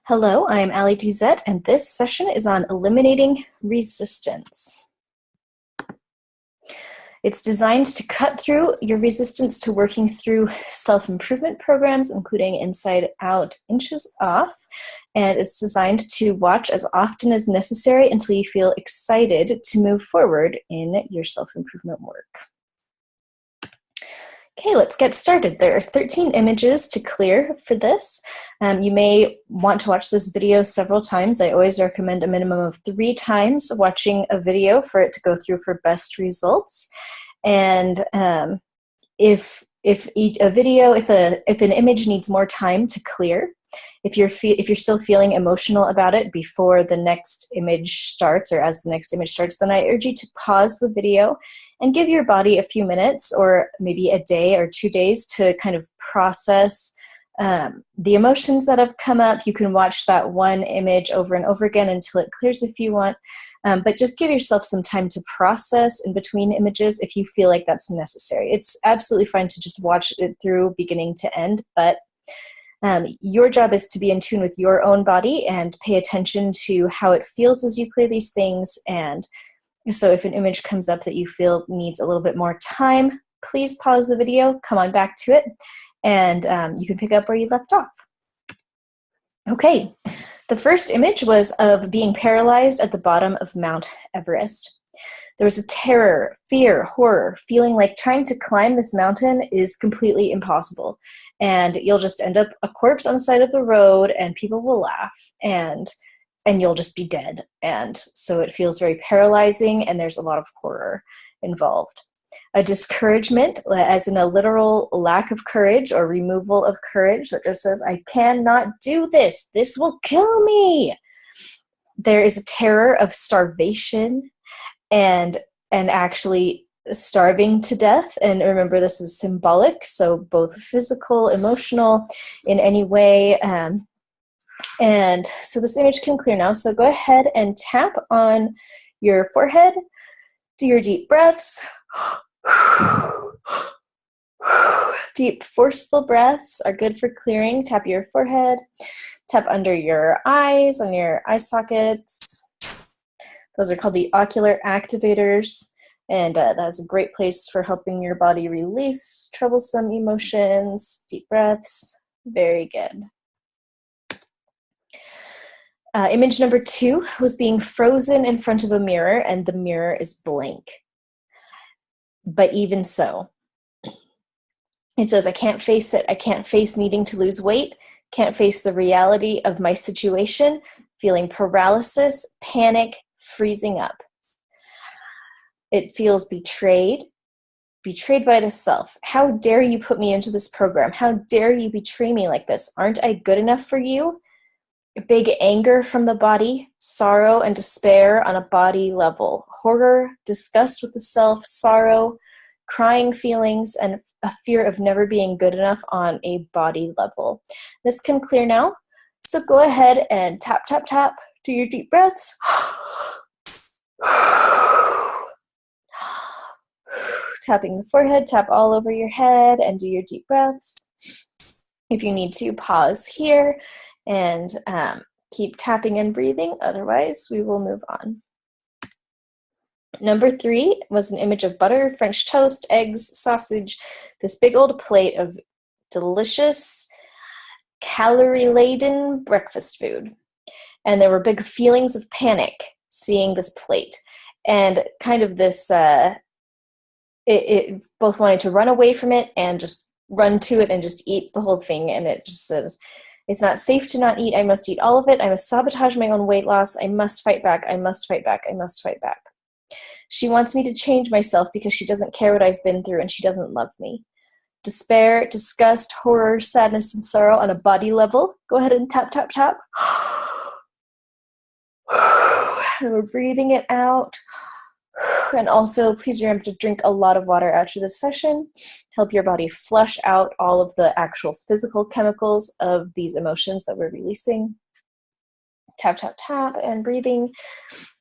Hello, I am Ali Duzette, and this session is on eliminating resistance. It's designed to cut through your resistance to working through self-improvement programs, including Inside Out, Inches Off, and it's designed to watch as often as necessary until you feel excited to move forward in your self-improvement work. Okay, let's get started. There are 13 images to clear for this. You may want to watch this video several times. I always recommend a minimum of 3 times watching a video for it to go through for best results. And if an image needs more time to clear, if you're still feeling emotional about it before the next image starts or as the next image starts, then I urge you to pause the video and give your body a few minutes or maybe a day or 2 days to kind of process the emotions that have come up. You can watch that one image over and over again until it clears if you want, but just give yourself some time to process in between images if you feel like that's necessary. It's absolutely fine to just watch it through beginning to end, but your job is to be in tune with your own body and pay attention to how it feels as you clear these things. And so if an image comes up that you feel needs a little bit more time, please pause the video, come on back to it, and you can pick up where you left off. Okay, the first image was of being paralyzed at the bottom of Mount Everest. There was a terror, fear, horror, feeling like trying to climb this mountain is completely impossible. And you'll just end up a corpse on the side of the road and people will laugh and you'll just be dead. And so it feels very paralyzing and there's a lot of horror involved. A discouragement, as in a literal lack of courage or removal of courage that just says, I cannot do this. This will kill me. There is a terror of starvation and actually starving to death. And remember, this is symbolic, so both physical, emotional, in any way. And so this image can clear now. So go ahead and tap on your forehead. Do your deep breaths. Deep, forceful breaths are good for clearing. Tap your forehead. Tap under your eyes, on your eye sockets. Those are called the ocular activators. And that's a great place for helping your body release troublesome emotions. Deep breaths. Very good. Image number 2 was being frozen in front of a mirror, and the mirror is blank. But even so, it says, I can't face it. I can't face needing to lose weight. Can't face the reality of my situation. Feeling paralysis, panic, freezing up. It feels betrayed by the self. How dare you put me into this program? How dare you betray me like this? Aren't I good enough for you? Big anger from the body, sorrow and despair on a body level, horror, disgust with the self, sorrow, crying feelings, and a fear of never being good enough on a body level. This can clear now. So go ahead and tap, tap, tap. Do your deep breaths. Tapping the forehead, tap all over your head, and do your deep breaths. If you need to, pause here and keep tapping and breathing. Otherwise, we will move on. Number 3 was an image of butter, French toast, eggs, sausage, this big old plate of delicious, calorie-laden breakfast food. And there were big feelings of panic seeing this plate. And kind of this, it both wanted to run away from it and just run to it and just eat the whole thing. And it just says, it's not safe to not eat. I must eat all of it. I must sabotage my own weight loss. I must fight back. I must fight back. I must fight back. She wants me to change myself because she doesn't care what I've been through and she doesn't love me. Despair, disgust, horror, sadness, and sorrow on a body level. Go ahead and tap, tap, tap. And we're breathing it out. And also, please remember to drink a lot of water after this session. Help your body flush out all of the actual physical chemicals of these emotions that we're releasing. Tap, tap, tap, and breathing.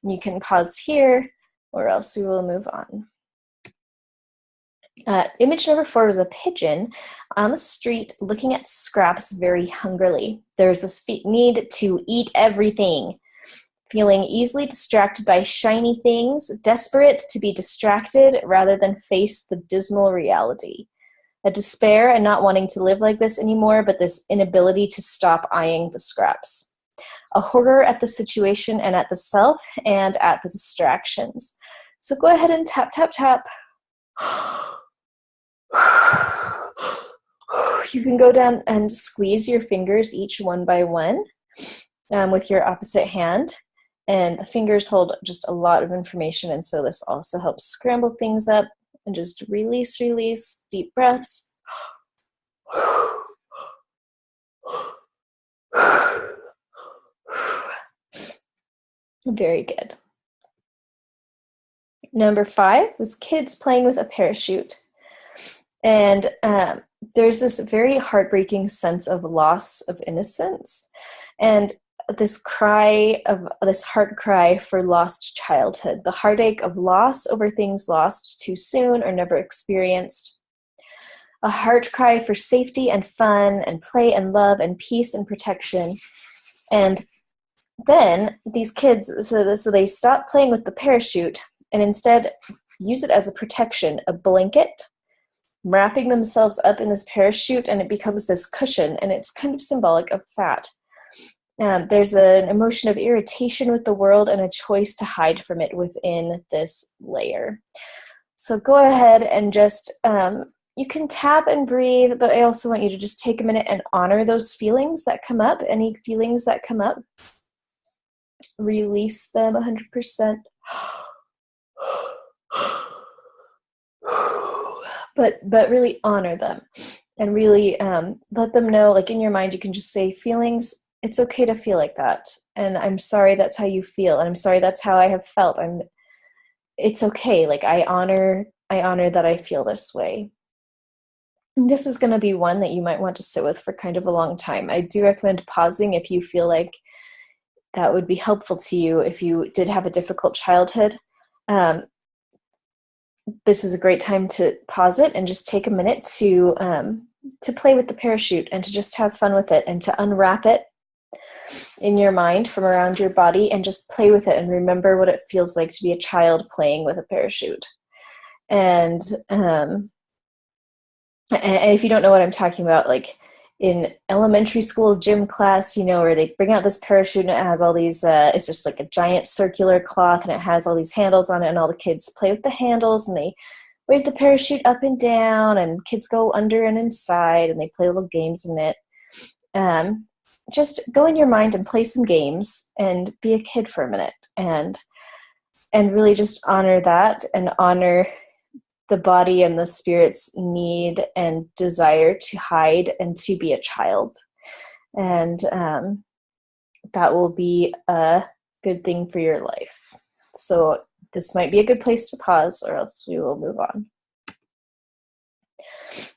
You can pause here, or else we will move on. Image number 4 was a pigeon on the street looking at scraps very hungrily. There's this need to eat everything, feeling easily distracted by shiny things, desperate to be distracted rather than face the dismal reality. A despair and not wanting to live like this anymore, but this inability to stop eyeing the scraps. A horror at the situation and at the self and at the distractions. So go ahead and tap, tap, tap. You can go down and squeeze your fingers each one by one with your opposite hand. And the fingers hold just a lot of information, and so this also helps scramble things up. And just release, release, deep breaths. Very good. Number 5 was kids playing with a parachute. And there's this very heartbreaking sense of loss of innocence and this heart cry for lost childhood, the heartache of loss over things lost too soon or never experienced. A heart cry for safety and fun and play and love and peace and protection. And then these kids, so they stop playing with the parachute and instead use it as a protection, a blanket, wrapping themselves up in this parachute, and it becomes this cushion, and it's kind of symbolic of fat. There's an emotion of irritation with the world and a choice to hide from it within this layer. So go ahead and just, you can tap and breathe, but I also want you to just take a minute and honor those feelings that come up, any feelings that come up. Release them 100%. But really honor them and really let them know, like in your mind, you can just say feelings, it's okay to feel like that. And I'm sorry that's how you feel. And I'm sorry that's how I have felt. It's okay. Like I honor that I feel this way. And this is going to be one that you might want to sit with for kind of a long time. I do recommend pausing if you feel like that would be helpful to you if you did have a difficult childhood. This is a great time to pause it and just take a minute to play with the parachute and to just have fun with it and to unwrap it in your mind from around your body and just play with it and remember what it feels like to be a child playing with a parachute. And if you don't know what I'm talking about, like in elementary school gym class, where they bring out this parachute and it has all these, it's just like a giant circular cloth and it has all these handles on it, and all the kids play with the handles and they wave the parachute up and down and kids go under and inside and they play little games in it. Just go in your mind and play some games and be a kid for a minute and really just honor that and honor the body and the spirit's need and desire to hide and to be a child. And that will be a good thing for your life. So this might be a good place to pause, or else we will move on.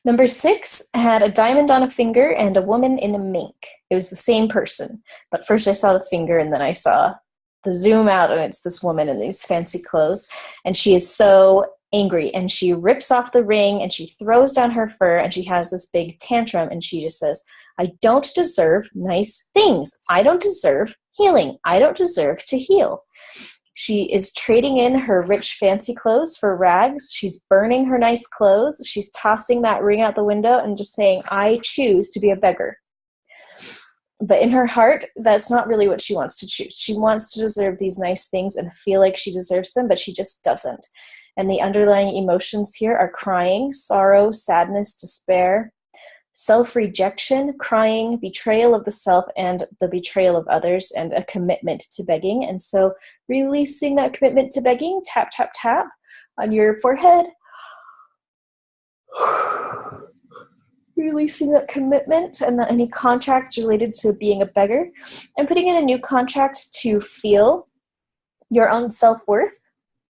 Number 6 had a diamond on a finger and a woman in a mink. It was the same person, but first I saw the finger and then I saw the zoom out, and it's this woman in these fancy clothes, and she is so angry, and she rips off the ring and she throws down her fur and she has this big tantrum, and she just says, I don't deserve nice things. I don't deserve healing. I don't deserve to heal. She is trading in her rich fancy clothes for rags. She's burning her nice clothes. She's tossing that ring out the window and just saying, I choose to be a beggar. But in her heart, that's not really what she wants to choose. She wants to deserve these nice things and feel like she deserves them, but she just doesn't. And the underlying emotions here are crying, sorrow, sadness, despair, self-rejection, crying, betrayal of the self and the betrayal of others, and a commitment to begging. And so releasing that commitment to begging, tap, tap, tap on your forehead. Releasing that commitment and any contracts related to being a beggar, and putting in a new contract to feel your own self-worth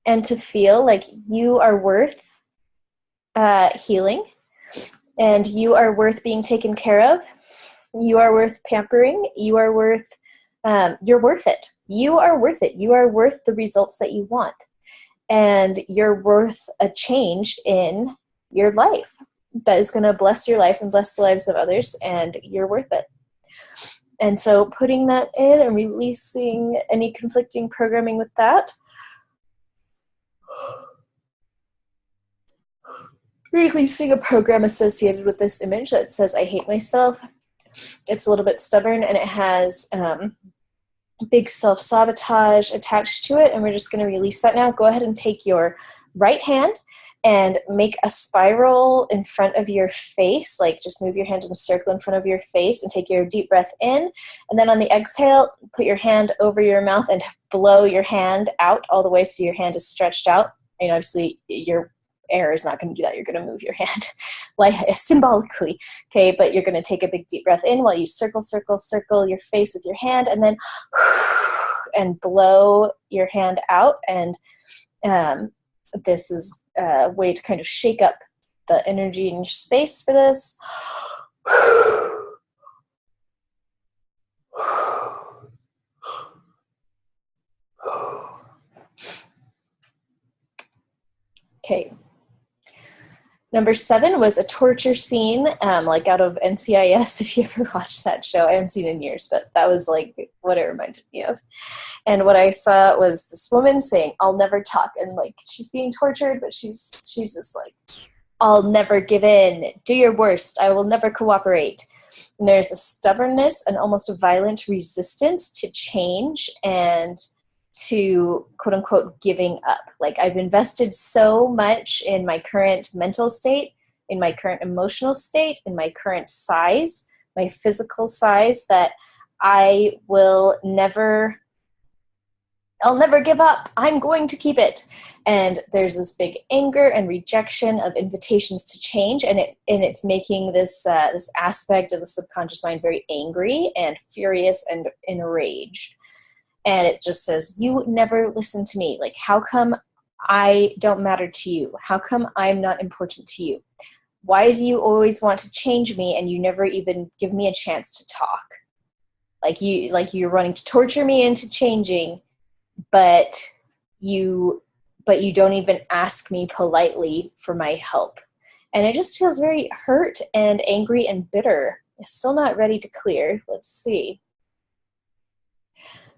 and to feel like you are worth healing, and you are worth being taken care of. You are worth pampering. You are worth, you're worth it. You are worth it. You are worth the results that you want. And you're worth a change in your life, that is going to bless your life and bless the lives of others, and you're worth it. And so putting that in and releasing any conflicting programming with that. Releasing a program associated with this image that says, I hate myself. It's a little bit stubborn, and it has big self-sabotage attached to it, and we're just going to release that now. Go ahead and take your right hand and make a spiral in front of your face, like just move your hand in a circle in front of your face, and take your deep breath in, and then on the exhale, put your hand over your mouth and blow your hand out all the way so your hand is stretched out. And obviously your air is not going to do that. You're going to move your hand like symbolically, okay? But you're going to take a big deep breath in while you circle your face with your hand, and then and blow your hand out. And this is a way to kind of shake up the energy in your space for this. Okay. Number 7 was a torture scene, like out of NCIS, if you ever watched that show. I haven't seen it in years, but that was like what it reminded me of. And what I saw was this woman saying, I'll never talk. And like she's being tortured, but she's just like, I'll never give in. Do your worst. I will never cooperate. And there's a stubbornness and almost a violent resistance to change and to quote unquote giving up. Like I've invested so much in my current mental state, in my current emotional state, in my current size, my physical size, that I'll never give up. I'm going to keep it. And there's this big anger and rejection of invitations to change, and it's making this this aspect of the subconscious mind very angry and furious and enraged. And it just says, you never listen to me. Like, how come I don't matter to you? How come I'm not important to you? Why do you always want to change me and you never even give me a chance to talk? Like you're running to torture me into changing, but you don't even ask me politely for my help. And it just feels very hurt and angry and bitter. It's still not ready to clear. Let's see.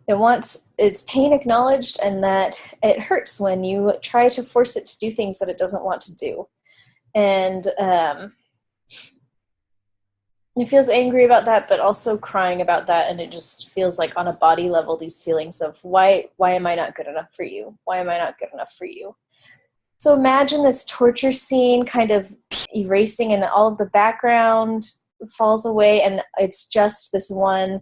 It wants its pain acknowledged, and that it hurts when you try to force it to do things that it doesn't want to do. And it feels angry about that, but also crying about that. And it just feels like on a body level, these feelings of why am I not good enough for you? Why am I not good enough for you? So imagine this torture scene kind of erasing, and all of the background falls away. And it's just this one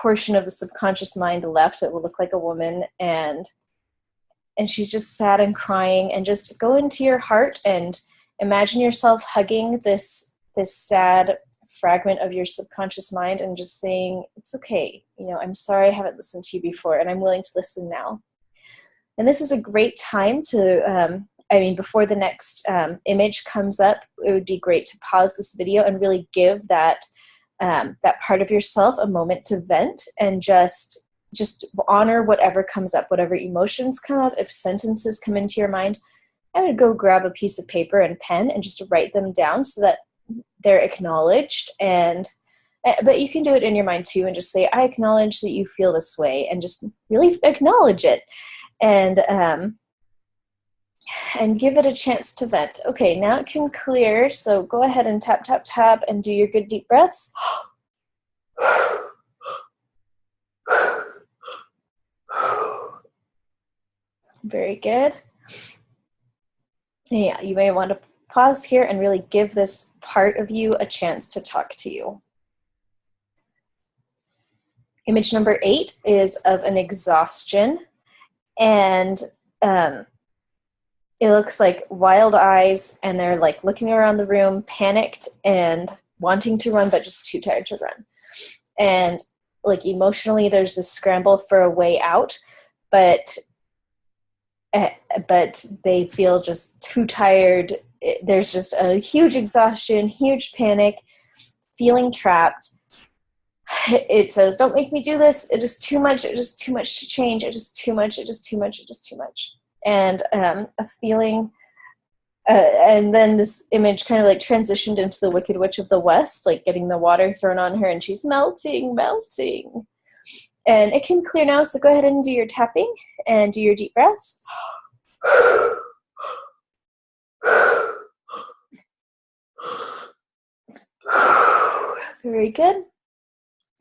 portion of the subconscious mind left. It will look like a woman, and she's just sad and crying. And just go into your heart and imagine yourself hugging this sad fragment of your subconscious mind and just saying, it's okay. I'm sorry I haven't listened to you before, and I'm willing to listen now. And this is a great time to, before the next image comes up, it would be great to pause this video and really give that part of yourself a moment to vent, and just honor whatever comes up, whatever emotions come up. If sentences come into your mind, I would go grab a piece of paper and pen and just write them down so that they're acknowledged. But you can do it in your mind too, and just say, I acknowledge that you feel this way, and just really acknowledge it, and give it a chance to vent. Okay, now it can clear, so go ahead and tap, tap, tap, and do your good deep breaths. Very good. Yeah, you may want to pause here and really give this part of you a chance to talk to you. Image number 8 is of an exhaustion, and it looks like wild eyes, and they're like looking around the room, panicked and wanting to run, but just too tired to run. And like emotionally, there's this scramble for a way out, but they feel just too tired. There's just a huge exhaustion, huge panic, feeling trapped. It says, don't make me do this. It is too much. It is too much to change. It is too much. It is too much. It is too much. And a feeling And then this image kind of like transitioned into the Wicked Witch of the West, like getting the water thrown on her and she's melting, melting. And it can clear now, so go ahead and do your tapping and do your deep breaths. Very good.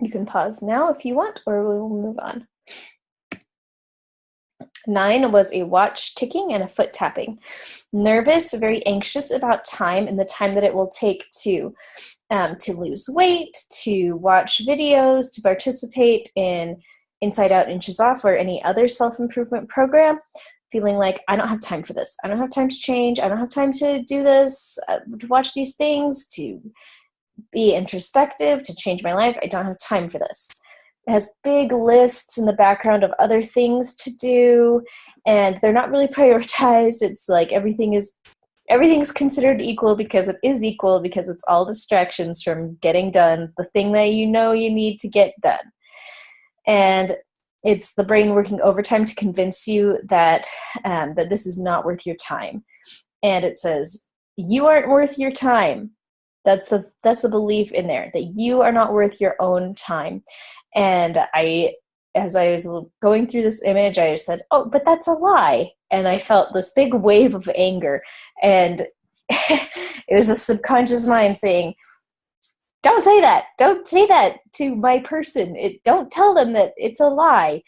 You can pause now if you want, or we will move on. 9 was a watch ticking and a foot tapping. Nervous, very anxious about time and the time that it will take to lose weight, to watch videos, to participate in Inside Out, Inches Off, or any other self-improvement program, feeling like, I don't have time for this. I don't have time to change. I don't have time to do this, to watch these things, to be introspective, to change my life. I don't have time for this. It has big lists in the background of other things to do, and they're not really prioritized. It's like everything's considered equal because it is equal, because it's all distractions from getting done the thing that you know you need to get done. And it's the brain working overtime to convince you that that this is not worth your time. And it says, you aren't worth your time. That's the belief in there, that you are not worth your own time. And as I was going through this image, I said, oh, but that's a lie. And I felt this big wave of anger. And it was a subconscious mind saying, don't say that. Don't say that to my person. Don't tell them that it's a lie.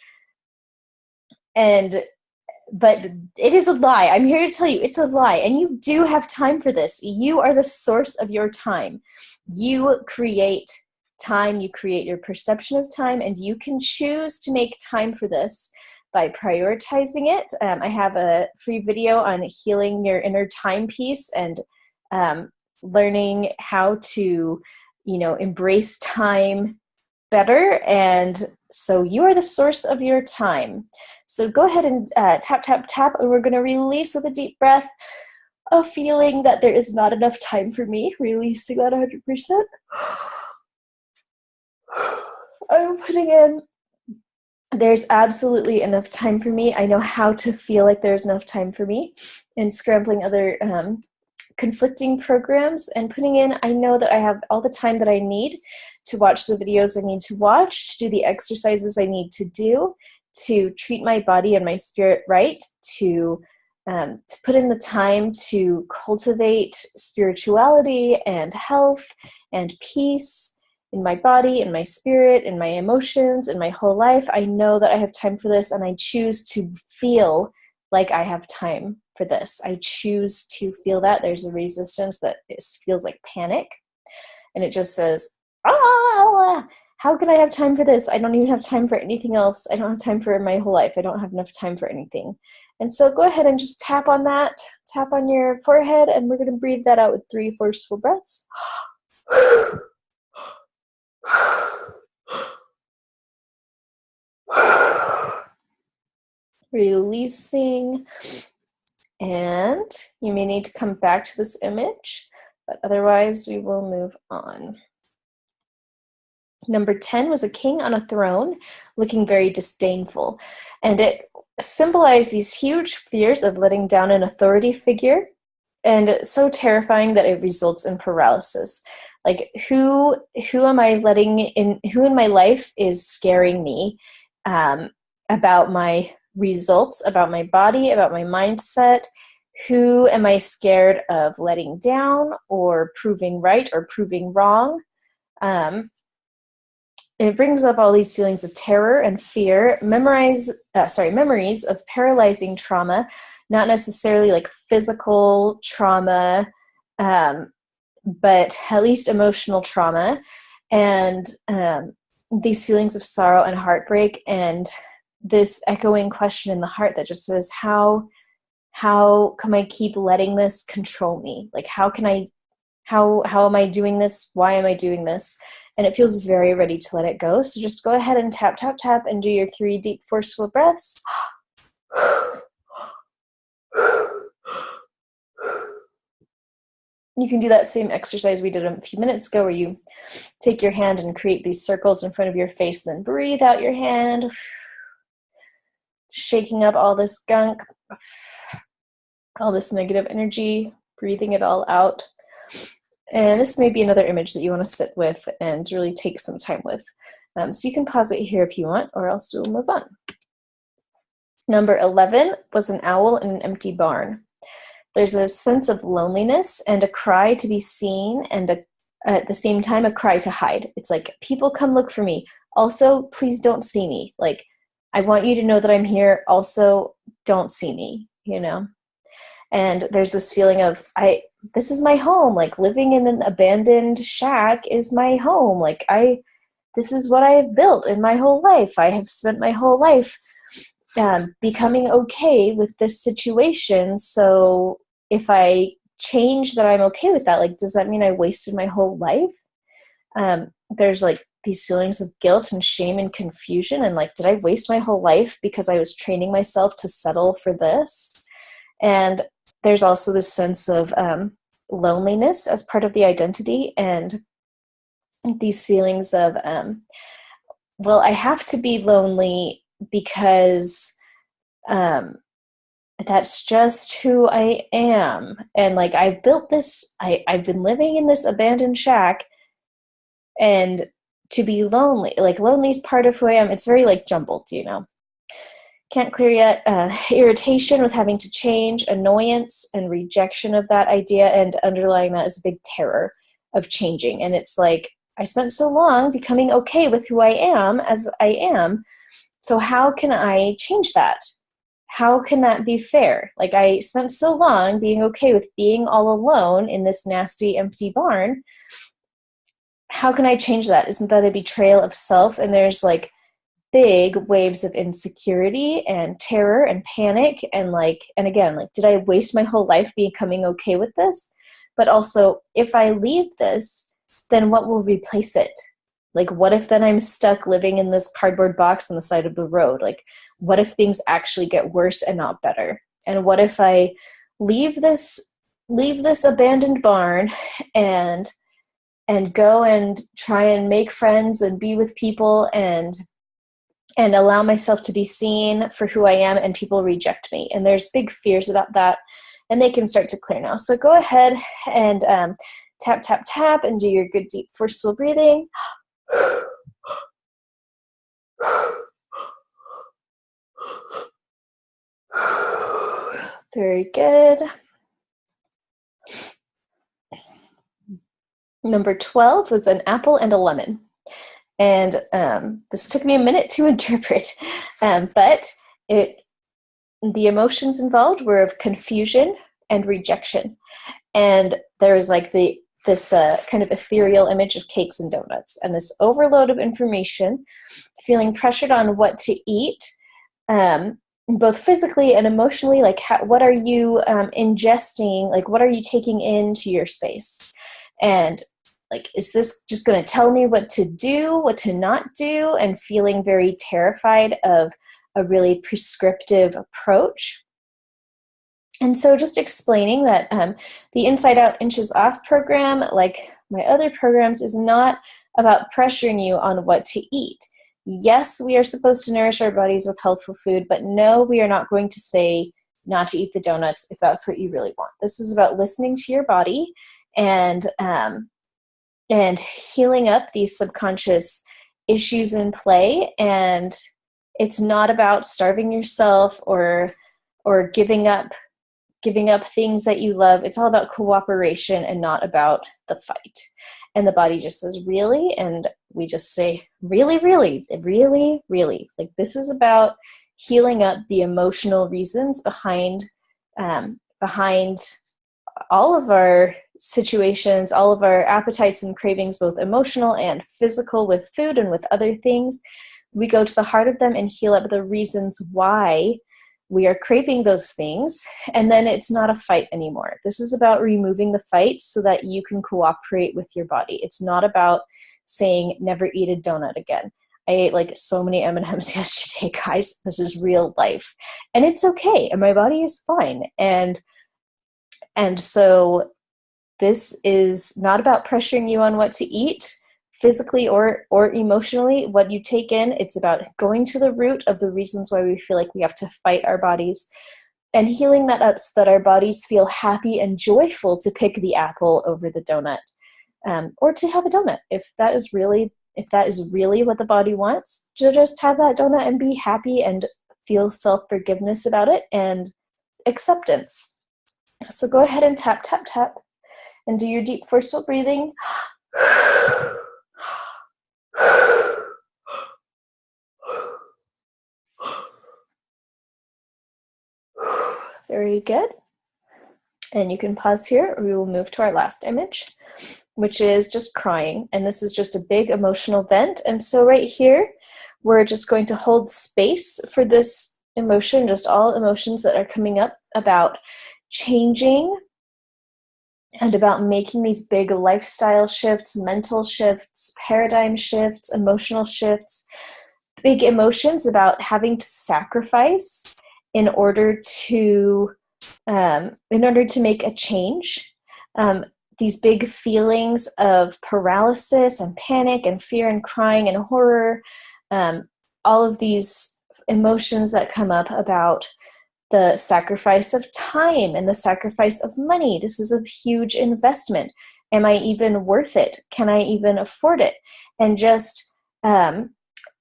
But it is a lie. I'm here to tell you it's a lie. And you do have time for this. You are the source of your time. You create time. You create your perception of time. And you can choose to make time for this by prioritizing it. I have a free video on healing your inner timepiece and learning how to, embrace time better. And so you are the source of your time. So go ahead and tap, tap, tap, and we're going to release with a deep breath, a feeling that there is not enough time for me, releasing that 100%. I'm putting in, there's absolutely enough time for me. I know how to feel like there's enough time for me, and scrambling other conflicting programs and putting in, I know that I have all the time that I need to watch the videos I need to watch, to do the exercises I need to do, to treat my body and my spirit right, to put in the time to cultivate spirituality and health and peace in my body, in my spirit, in my emotions, in my whole life. I know that I have time for this, and I choose to feel like I have time for this. I choose to feel that. There's a resistance that feels like panic, and it just says, how can I have time for this? I don't even have time for anything else. I don't have time for my whole life. I don't have enough time for anything. And so go ahead and just tap on that, tap on your forehead, and we're going to breathe that out with 3 forceful breaths. Releasing. And you may need to come back to this image, but otherwise we will move on. Number 10 was a king on a throne, looking very disdainful. And it symbolized these huge fears of letting down an authority figure, and it's so terrifying that it results in paralysis. Like, who am I letting in? Who in my life is scaring me about my results, about my body, about my mindset? Who am I scared of letting down or proving right or proving wrong? It brings up all these feelings of terror and fear, memories of paralyzing trauma, not necessarily like physical trauma, but at least emotional trauma, and these feelings of sorrow and heartbreak, and this echoing question in the heart that just says, how can I keep letting this control me? Like, how am I doing this? Why am I doing this? And it feels very ready to let it go. So just go ahead and tap, tap, tap, and do your 3 deep, forceful breaths. You can do that same exercise we did a few minutes ago, where you take your hand and create these circles in front of your face, then breathe out your hand, shaking up all this gunk, all this negative energy. breathing it all out. And this may be another image that you want to sit with and really take some time with. So you can pause it here if you want, or else we'll move on. Number 11 was an owl in an empty barn. There's a sense of loneliness and a cry to be seen, and at the same time, a cry to hide. It's like, people come look for me. Also, please don't see me. Like, I want you to know that I'm here. Also, don't see me, you know? And there's this feeling of, this is my home. Like, living in an abandoned shack is my home. Like, this is what I have built in my whole life. I have spent my whole life becoming okay with this situation. So if I change that I'm okay with that, like, does that mean I wasted my whole life? There's like these feelings of guilt and shame and confusion, and like, did I waste my whole life because I was training myself to settle for this? And there's also this sense of loneliness as part of the identity, and these feelings of, well, I have to be lonely because that's just who I am. And like, I've built this, I've been living in this abandoned shack, and to be lonely, like, lonely is part of who I am. It's very like jumbled, you know. Can't clear yet. Irritation with having to change, annoyance and rejection of that idea, and underlying that is a big terror of changing. And it's like, I spent so long becoming okay with who I am as I am. So how can I change that? How can that be fair? Like, I spent so long being okay with being all alone in this nasty, empty barn. How can I change that? Isn't that a betrayal of self? And there's like big waves of insecurity and terror and panic. And like, and again, like, did I waste my whole life becoming okay with this? But also, if I leave this, then what will replace it? Like, what if then I'm stuck living in this cardboard box on the side of the road? Like, what if things actually get worse and not better? And what if I leave this abandoned barn and go and try and make friends and be with people and allow myself to be seen for who I am, and people reject me? And there's big fears about that, and they can start to clear now. So go ahead and tap, tap, tap, and do your good deep forceful breathing. Very good. Number 12 was an apple and a lemon. And this took me a minute to interpret, but the emotions involved were of confusion and rejection. And there was like this kind of ethereal image of cakes and donuts, and this overload of information, feeling pressured on what to eat, both physically and emotionally. Like, what are you ingesting? Like, what are you taking into your space? And like, is this just going to tell me what to do, what to not do? And feeling very terrified of a really prescriptive approach. And so just explaining that the Inside Out Inches Off program, like my other programs, is not about pressuring you on what to eat. Yes, we are supposed to nourish our bodies with healthful food, but no, we are not going to say not to eat the donuts if that's what you really want. This is about listening to your body and healing up these subconscious issues in play. And it's not about starving yourself or giving up things that you love. It's all about cooperation and not about the fight. And the body just says, really? And we just say, really, really, really, really. Like, this is about healing up the emotional reasons behind all of our situations, all of our appetites and cravings, both emotional and physical, with food and with other things. We go to the heart of them and heal up the reasons why we are craving those things, and then it's not a fight anymore. This is about removing the fight so that you can cooperate with your body. It's not about saying never eat a donut again. I ate like so many M&Ms yesterday, guys. This is real life, and it's okay, and my body is fine. And so this is not about pressuring you on what to eat, physically or emotionally, what you take in. It's about going to the root of the reasons why we feel like we have to fight our bodies, and healing that up so that our bodies feel happy and joyful to pick the apple over the donut, or to have a donut if that is really what the body wants, to just have that donut and be happy and feel self-forgiveness about it and acceptance. So go ahead and tap, tap, tap, and do your deep forceful breathing. Very good. And you can pause here, or we will move to our last image, which is just crying. And this is just a big emotional vent. And so right here, we're just going to hold space for this emotion, just all emotions that are coming up about changing and about making these big lifestyle shifts, mental shifts, paradigm shifts, emotional shifts, big emotions about having to sacrifice in order to make a change. These big feelings of paralysis and panic and fear and crying and horror, all of these emotions that come up about the sacrifice of time and the sacrifice of money. This is a huge investment. Am I even worth it? Can I even afford it? And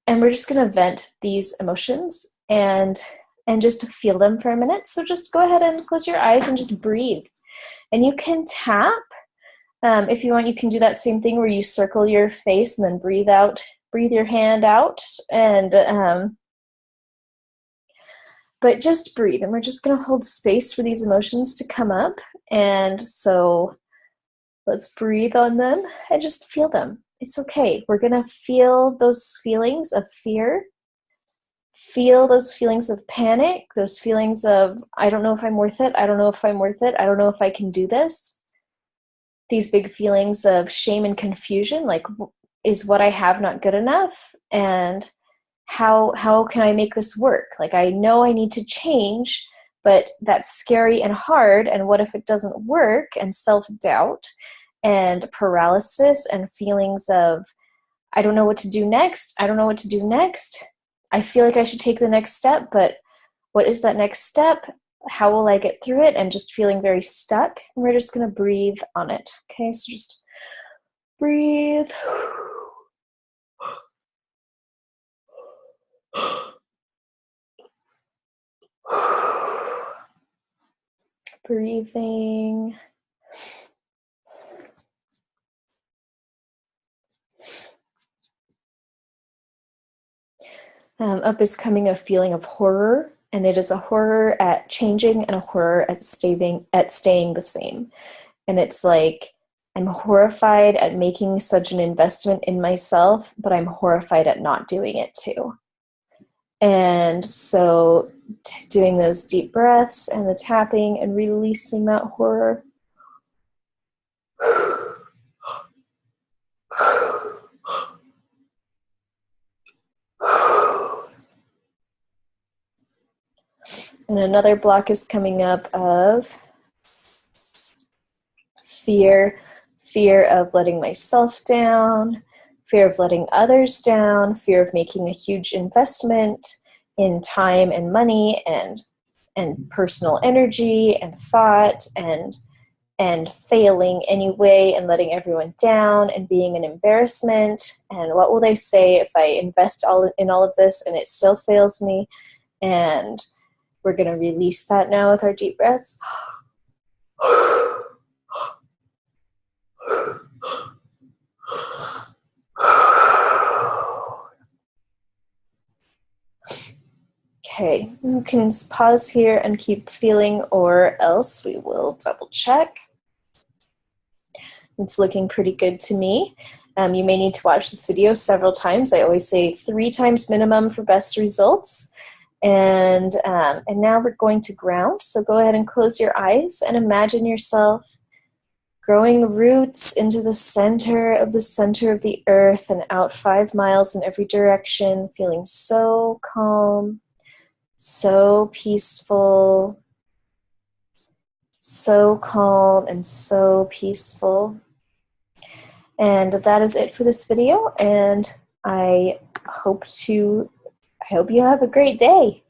we're just going to vent these emotions and just feel them for a minute. So just go ahead and close your eyes and just breathe. And you can tap. If you want, you can do that same thing where you circle your face and then breathe your hand out, and but just breathe. And we're just going to hold space for these emotions to come up. And so let's breathe on them and just feel them. It's okay. We're going to feel those feelings of fear. Feel those feelings of panic, those feelings of, I don't know if I'm worth it. I don't know if I'm worth it. I don't know if I can do this. These big feelings of shame and confusion, like, is what I have not good enough? And how can I make this work? Like, I know I need to change, but that's scary and hard. And what if it doesn't work? And self-doubt and paralysis and feelings of, I don't know what to do next. I don't know what to do next. I feel like I should take the next step, but what is that next step? How will I get through it? And just feeling very stuck. And we're just going to breathe on it. Okay, so just breathe. Breathing. Up is coming a feeling of horror, and it is a horror at changing and a horror at staying the same. And it's like, I'm horrified at making such an investment in myself, but I'm horrified at not doing it too. And so doing those deep breaths and the tapping and releasing that horror. And another block is coming up of fear of letting myself down, fear of letting others down, fear of making a huge investment in time and money and personal energy and thought and failing anyway and letting everyone down and being an embarrassment. And what will they say if I invest in all of this and it still fails me? And we're going to release that now with our deep breaths. Okay, you can pause here and keep feeling, or else we will double check. It's looking pretty good to me. You may need to watch this video several times. I always say 3 times minimum for best results. And now we're going to ground. So go ahead and close your eyes and imagine yourself growing roots into the center of the earth and out 5 miles in every direction, feeling so calm, so peaceful, and so peaceful. And that is it for this video. And I hope you have a great day.